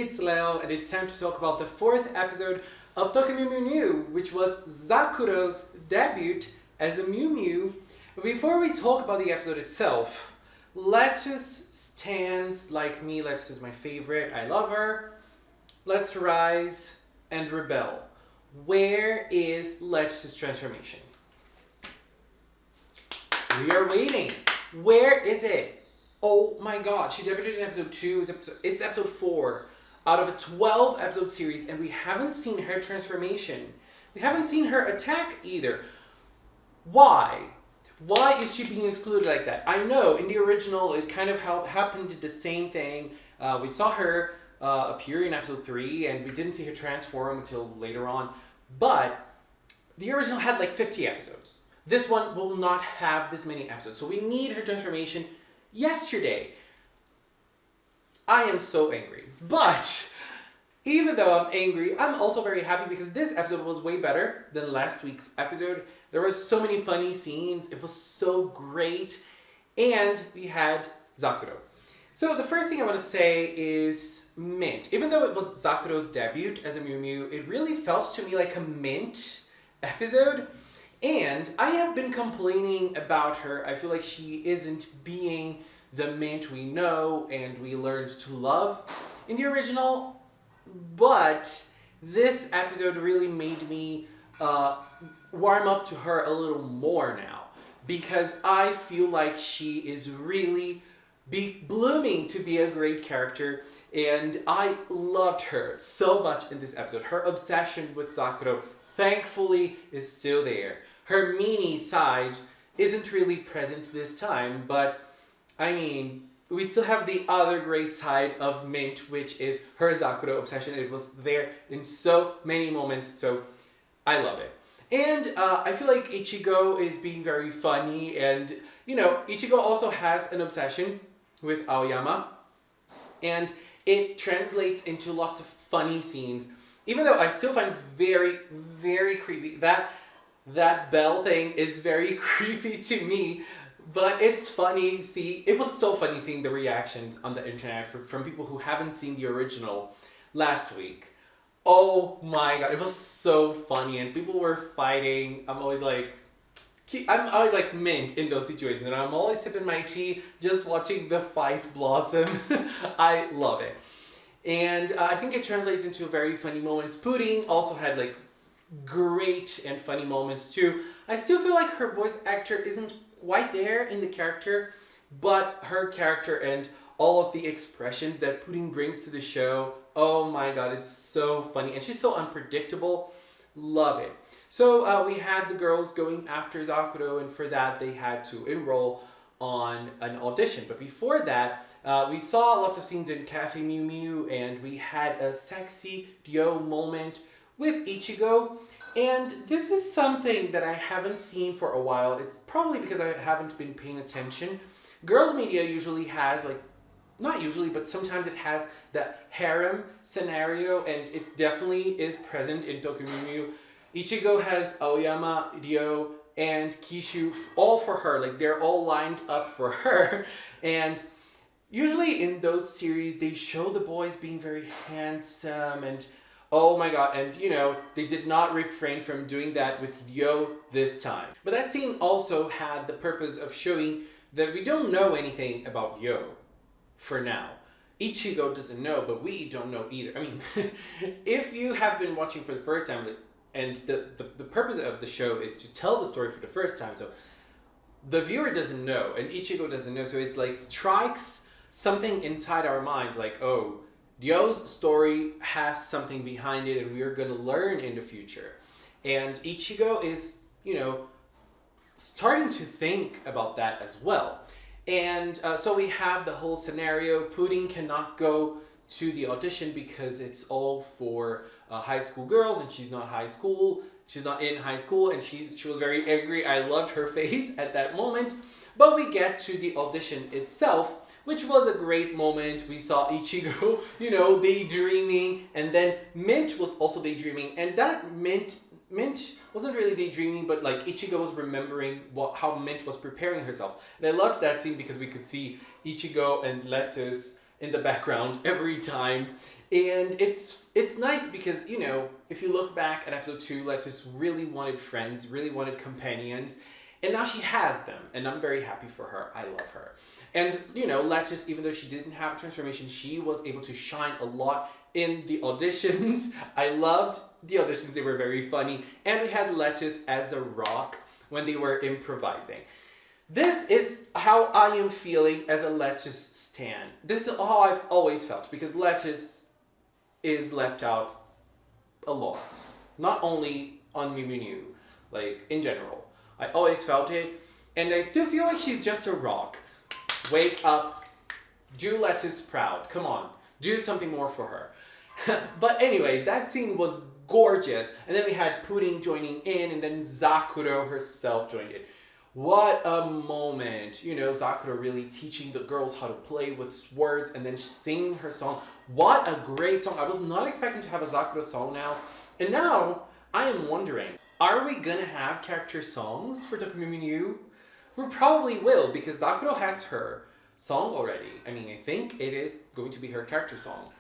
it's Leo, and it's time to talk about the fourth episode of MEW MEW MEW, which was Zakuro's debut as a Mew Mew. But before we talk about the episode itself, Lettuce stands like me. Lettuce is my favorite. I love her. Let's rise and rebel. Where is Lettuce's transformation? We are waiting. Where is it? Oh my god, she debuted in episode 2. It's episode 4 out of a 12 episode series, and we haven't seen her transformation. We haven't seen her attack either. Why? Why is she being excluded like that? I know in the original it kind of happened the same thing. We saw her appear in episode 3, and we didn't see her transform until later on. But the original had like 50 episodes. This one will not have this many episodes, so we need her transformation yesterday. I am so angry. But even though I'm angry, I'm also very happy because this episode was way better than last week's episode. There were so many funny scenes. It was so great. And we had Zakuro. So the first thing I want to say is Mint. Even though it was Zakuro's debut as a Mew Mew, it really felt to me like a Mint episode. And I have been complaining about her. I feel like she isn't being the Mint we know and we learned to love in the original. But this episode really made me warm up to her a little more now. Because I feel like she is really blooming to be a great character. And I loved her so much in this episode. Her obsession with Zakuro, thankfully, is still there. Her meanie side isn't really present this time, but I mean, we still have the other great side of Mint, which is her Zakuro obsession. It was there in so many moments, so I love it. And I feel like Ichigo is being very funny, and you know, Ichigo also has an obsession with Aoyama, and it translates into lots of funny scenes, even though I still find very, very creepy. That bell thing is very creepy to me, but it's funny. It was so funny seeing the reactions on the internet from people who haven't seen the original last week. Oh my god, it was so funny, and people were fighting. I'm always like Mint in those situations, and I'm always sipping my tea, just watching the fight blossom. I love it. And I think it translates into very funny moments. Pudding also had like great and funny moments too. I still feel like her voice actor isn't quite there in the character, but her character and all of the expressions that Pudding brings to the show, oh my god, it's so funny, and she's so unpredictable. Love it. So we had the girls going after Zakuro, and for that they had to enroll on an audition. But before that, we saw lots of scenes in Café MEW MEW, and we had a sexy duo moment with Ichigo, and this is something that I haven't seen for a while. It's probably because I haven't been paying attention. Girls media usually has, like, not usually, but sometimes it has the harem scenario, and it definitely is present in MEW MEW. Ichigo has Aoyama, Ryo, and Kishu all for her. Like, they're all lined up for her. And usually in those series, they show the boys being very handsome and oh my god, and you know, they did not refrain from doing that with Ryo this time. But that scene also had the purpose of showing that we don't know anything about Ryo for now. Ichigo doesn't know, but we don't know either. I mean, if you have been watching for the first time, and the purpose of the show is to tell the story for the first time, so the viewer doesn't know, and Ichigo doesn't know, so it like strikes something inside our minds, like, oh, Ryo's story has something behind it, and we are going to learn in the future. And Ichigo is, you know, starting to think about that as well. And so we have the whole scenario. Pudding cannot go to the audition because it's all for high school girls, and she's not high school. She's not in high school, and she was very angry. I loved her face at that moment. But we get to the audition itself, which was a great moment. We saw Ichigo, you know, daydreaming, and then Mint was also daydreaming, and that Mint wasn't really daydreaming, but like Ichigo was remembering how Mint was preparing herself. And I loved that scene because we could see Ichigo and Lettuce in the background every time. And it's nice because, you know, if you look back at episode 2, Lettuce really wanted friends, really wanted companions, and now she has them, and I'm very happy for her. I love her. And, you know, Lettuce, even though she didn't have a transformation, she was able to shine a lot in the auditions. I loved the auditions. They were very funny. And we had Lettuce as a rock when they were improvising. This is how I am feeling as a Lettuce stan. This is how I've always felt, because Lettuce is left out a lot. Not only on MEW MEW, like in general. I always felt it, and I still feel like she's just a rock. Wake up, do Lettuce proud, come on, do something more for her. But anyways, that scene was gorgeous, and then we had Pudding joining in, and then Zakuro herself joined in. What a moment, you know, Zakuro really teaching the girls how to play with words and then singing her song. What a great song. I was not expecting to have a Zakuro song now, and now I am wondering, are we gonna have character songs for MEW MEW? We probably will, because Zakuro has her song already. I mean, I think it is going to be her character song.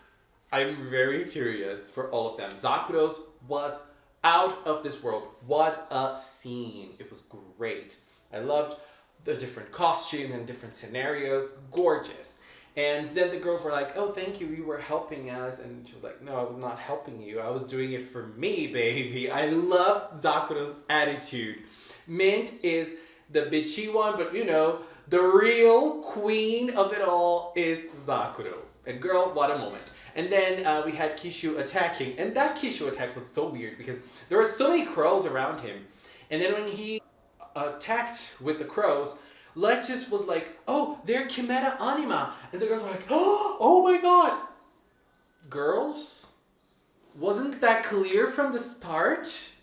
I'm very curious for all of them. Zakuro's was out of this world. What a scene. It was great. I loved the different costumes and different scenarios. Gorgeous. And then the girls were like, oh, thank you, you were helping us. And she was like, no, I was not helping you. I was doing it for me, baby. I love Zakuro's attitude. Mint is the bitchy one, but you know, the real queen of it all is Zakuro. And girl, what a moment. And then we had Kishu attacking. And that Kishu attack was so weird because there were so many crows around him. And then when he attacked with the crows, Lettuce was like, oh, they're Chimera Anima. And the girls were like, oh my god. Girls, wasn't that clear from the start?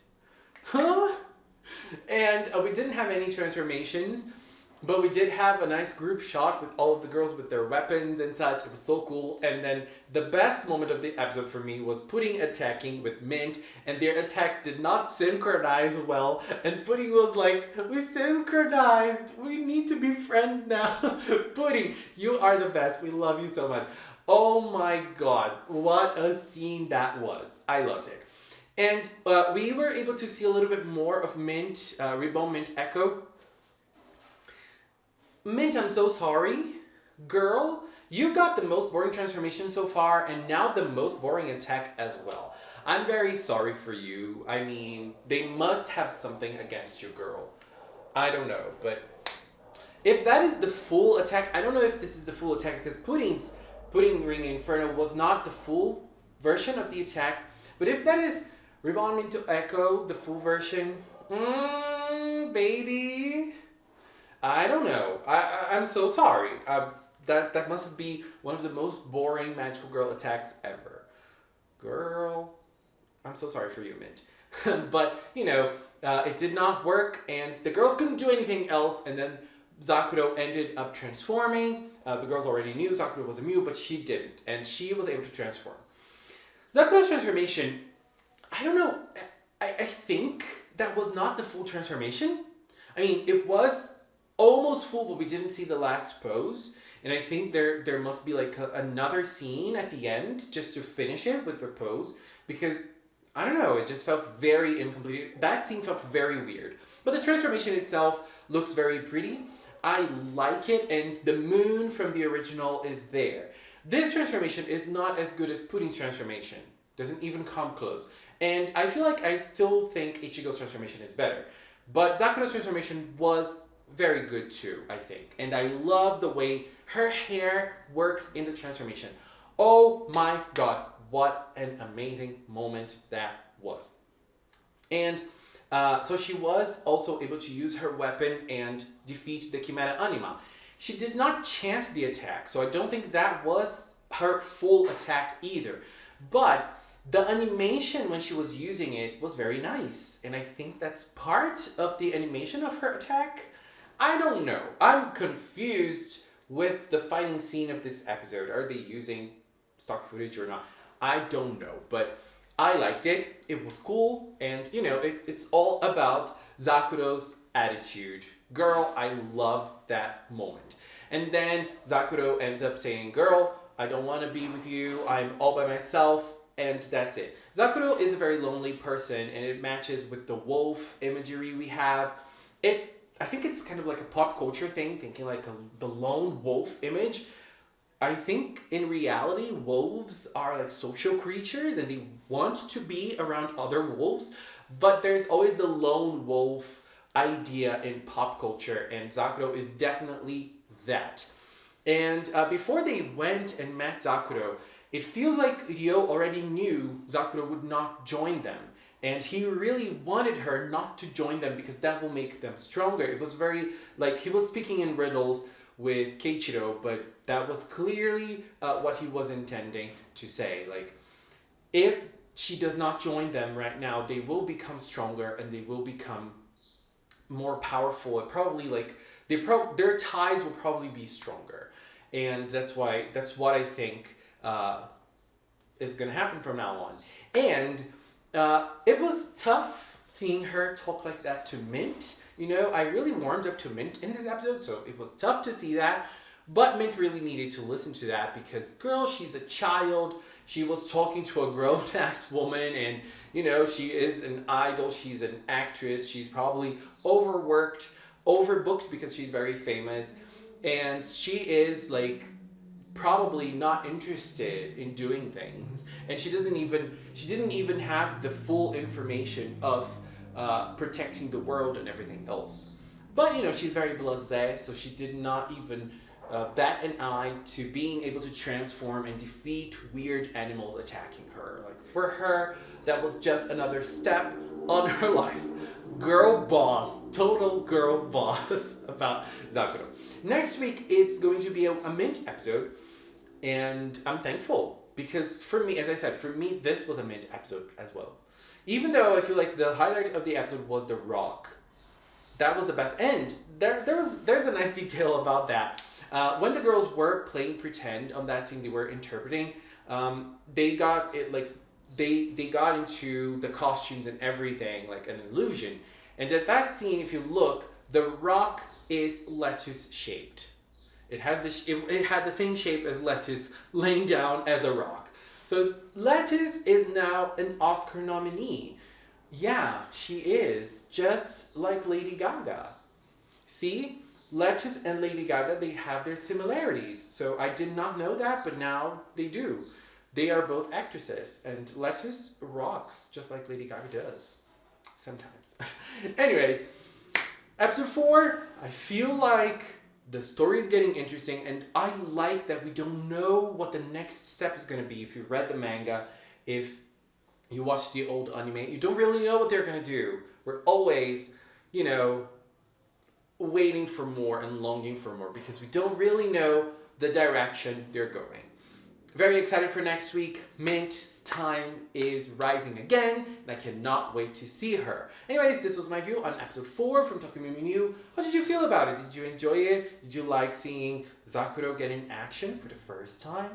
Huh? And we didn't have any transformations, but we did have a nice group shot with all of the girls with their weapons and such. It was so cool. And then the best moment of the episode for me was Pudding attacking with Mint, and their attack did not synchronize well. And Pudding was like, we synchronized. We need to be friends now. Pudding, you are the best. We love you so much. Oh my god, what a scene that was. I loved it. And we were able to see a little bit more of Mint, Reborn Mint Echo. Mint, I'm so sorry. Girl, you got the most boring transformation so far, and now the most boring attack as well. I'm very sorry for you. I mean, they must have something against you, girl. I don't know, but if that is the full attack, I don't know if this is the full attack, because Pudding Ring Inferno was not the full version of the attack. But if that is Reborn Mint Echo, the full version, baby, I don't know. I'm so sorry. That must be one of the most boring Magical Girl attacks ever. Girl, I'm so sorry for you, Mint. But, you know, it did not work, and the girls couldn't do anything else, and then Zakuro ended up transforming. The girls already knew Zakuro was a Mew, but she didn't, and she was able to transform. Zakuro's transformation, I don't know, I think that was not the full transformation. I mean, it was almost full, but we didn't see the last pose. And I think there must be like another scene at the end just to finish it with the pose. Because, I don't know, it just felt very incomplete. That scene felt very weird. But the transformation itself looks very pretty. I like it, and the moon from the original is there. This transformation is not as good as Pudding's transformation. Doesn't even come close. And I feel like I still think Ichigo's transformation is better. But Zakuro's transformation was very good too, I think. And I love the way her hair works in the transformation. Oh my god, what an amazing moment that was. And so she was also able to use her weapon and defeat the Chimera Anima. She did not chant the attack, so I don't think that was her full attack either. But the animation when she was using it was very nice. And I think that's part of the animation of her attack. I don't know. I'm confused with the fighting scene of this episode. Are they using stock footage or not? I don't know. But I liked it. It was cool. And, you know, it's all about Zakuro's attitude. Girl, I love that moment. And then Zakuro ends up saying, girl, I don't want to be with you. I'm all by myself, and that's it. Zakuro is a very lonely person, and it matches with the wolf imagery we have. I think it's kind of like a pop culture thing, thinking like the lone wolf image. I think in reality, wolves are like social creatures and they want to be around other wolves, but there's always the lone wolf idea in pop culture, and Zakuro is definitely that. And before they went and met Zakuro, it feels like Ryo already knew Zakuro would not join them. And he really wanted her not to join them because that will make them stronger. It was very, like, he was speaking in riddles with Keiichiro, but that was clearly what he was intending to say. Like, if she does not join them right now, they will become stronger and they will become more powerful. And probably, like, their ties will probably be stronger. And that's what I think is going to happen from now on. And it was tough seeing her talk like that to Mint. You know, I really warmed up to Mint in this episode, so it was tough to see that. But Mint really needed to listen to that because, girl, she's a child. She was talking to a grown-ass woman, and, you know, she is an idol. She's an actress. She's probably overworked, overbooked because she's very famous. And she is, like, probably not interested in doing things, and she didn't even have the full information of protecting the world and everything else. But you know, she's very blasé, so she did not even bat an eye to being able to transform and defeat weird animals attacking her. Like, for her, that was just another step on her life. Girl boss, total girl boss about Zakuro. Next week, it's going to be a Mint episode, and I'm thankful because for me, as I said, for me, this was a Mint episode as well. Even though I feel like the highlight of the episode was the rock, that was the best. And there's a nice detail about that. When the girls were playing pretend on that scene, they were interpreting. They got it like they got into the costumes and everything like an illusion. And at that scene, if you look, the rock is lettuce shaped. It had the same shape as lettuce laying down as a rock. So Lettuce is now an Oscar nominee. Yeah, she is, just like Lady Gaga. See, Lettuce and Lady Gaga, they have their similarities. So I did not know that, but now they do. They are both actresses, and Lettuce rocks just like Lady Gaga does. Sometimes. Anyways, episode 4, I feel like the story is getting interesting, and I like that we don't know what the next step is going to be. If you read the manga, if you watch the old anime, you don't really know what they're going to do. We're always, you know, waiting for more and longing for more because we don't really know the direction they're going. Very excited for next week. Mint's time is rising again, and I cannot wait to see her. Anyways, this was my view on episode 4 from Tokyo MEW MEW. How did you feel about it? Did you enjoy it? Did you like seeing Zakuro get in action for the first time?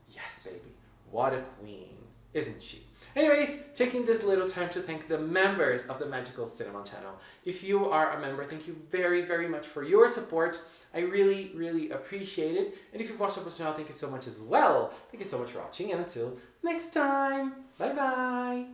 Yes, baby. What a queen, isn't she? Anyways, taking this little time to thank the members of the Magical Cinema channel. If you are a member, thank you very, very much for your support. I really, really appreciate it. And if you've watched up until now, thank you so much as well. Thank you so much for watching, and until next time, bye-bye.